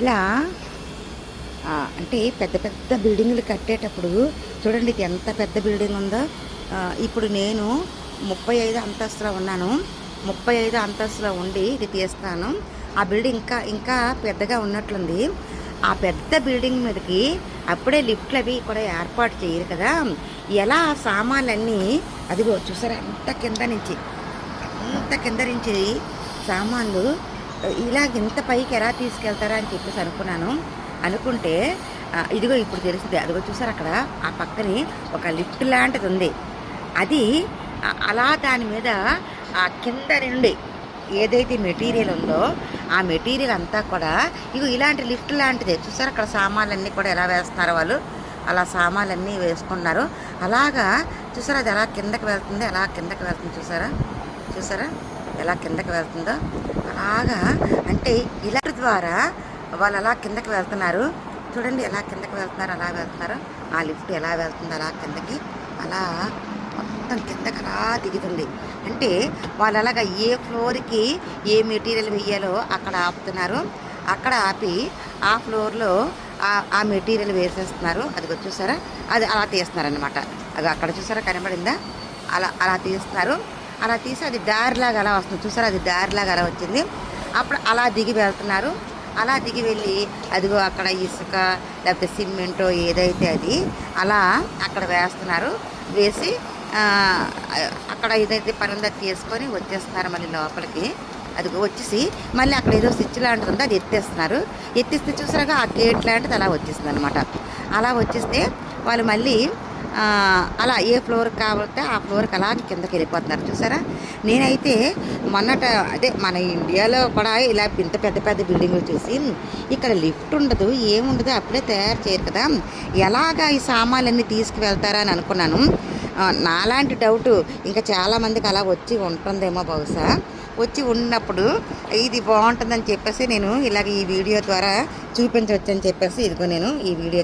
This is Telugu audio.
ఇలా అంటే పెద్ద పెద్ద బిల్డింగులు కట్టేటప్పుడు చూడండి ఇది ఎంత పెద్ద బిల్డింగ్ ఉందో. ఇప్పుడు నేను 35 అంతస్తులో ఉన్నాను. 35 అంతస్తులో ఉండి ఇది తీస్తాను. ఆ బిల్డింగ్ ఇంకా ఇంకా పెద్దగా ఉన్నట్లుంది. ఆ పెద్ద బిల్డింగ్ మీదకి అప్పుడే లిఫ్ట్లు అవి కూడా ఏర్పాటు చేయరు కదా. ఎలా సామాన్లన్నీ అదిగో చూసారా అంత కింద నుంచి సామాన్లు ఇలా ఇంత పైకి ఎలా తీసుకెళ్తారా అని చెప్పేసి అనుకుంటే ఇదిగో ఇప్పుడు తెలిసింది. అదిగో చూసారు అక్కడ ఆ పక్కనే ఒక లిఫ్ట్ లాంటిది ఉంది. అది అలా దాని మీద కింద నుండి ఏదైతే మెటీరియల్ ఉందో ఆ మెటీరియల్ అంతా కూడా ఇగో ఇలాంటి లిఫ్ట్ లాంటిదే. చూసారు అక్కడ సామాన్లన్నీ కూడా ఎలా వేస్తున్నారో వాళ్ళు, అలా సామాన్లన్నీ వేసుకున్నారు. అలాగా చూసారా అది ఎలా కిందకి వెళ్తుంది, అలా కిందకి వెళ్తుంది. చూసారా ఎలా కిందకి వెళ్తుందో అలాగా. అంటే ఇలా ద్వారా వాళ్ళు అలా కిందకి వెళ్తున్నారు. చూడండి ఎలా కిందకి వెళ్తున్నారు, అలా వెళ్తున్నారు. ఆ లిఫ్ట్ ఎలా వెళ్తుంది అలా కిందకి, అలా మొత్తం కిందకి అలా దిగుతుంది. అంటే వాళ్ళు అలాగా ఏ ఫ్లోర్కి ఏ మెటీరియల్ వేయాలో అక్కడ ఆపుతున్నారు. అక్కడ ఆపి ఆ ఫ్లోర్లో ఆ మెటీరియల్ వేసేస్తున్నారు. అది చూసారా అది అలా తీస్తున్నారు అనమాట. అది అక్కడ చూసారా కనబడిందా, అలా తీస్తున్నారు. అలా తీసి అది దారిలాగా అలా వస్తుంది. చూసారా అది దారిలాగా అలా వచ్చింది. అప్పుడు అలా దిగి వెళ్తున్నారు. అలా దిగి వెళ్ళి అదిగో అక్కడ ఇసుక లేకపోతే సిమెంటో ఏదైతే అది అలా అక్కడ వేస్తున్నారు. వేసి అక్కడ ఏదైతే పని ఉందో తీసుకొని వచ్చేస్తున్నారు మళ్ళీ లోపలికి. అదిగో వచ్చేసి మళ్ళీ అక్కడ ఏదో స్విచ్ లాంటిది ఉందో అది ఎత్తేస్తున్నారు. ఎత్తిస్తే చూసారుగా ఆ గేట్ లాంటిది అలా వచ్చేస్తుంది అనమాట. అలా వచ్చేస్తే వాళ్ళు మళ్ళీ అలా ఏ ఫ్లోర్కి కావాలంటే ఆ ఫ్లోర్కి అలా కిందకి వెళ్ళిపోతున్నారు. చూసారా నేనైతే అదే మన ఇండియాలో కూడా ఇలా ఇంత పెద్ద పెద్ద బిల్డింగులు చూసి ఇక్కడ లిఫ్ట్ ఉండదు, ఏముండదు, అప్పుడే తయారు చేయరు కదా, ఎలాగా ఈ సామాన్లన్నీ తీసుకువెళ్తారా అని అనుకున్నాను. నాలాంటి డౌట్ ఇంకా చాలామందికి అలా వచ్చి ఉంటుందేమో బహుశా. వచ్చి ఉన్నప్పుడు ఇది బాగుంటుందని చెప్పేసి నేను ఇలాగ ఈ వీడియో ద్వారా చూపించవచ్చు అని చెప్పేసి ఇదిగో నేను ఈ వీడియో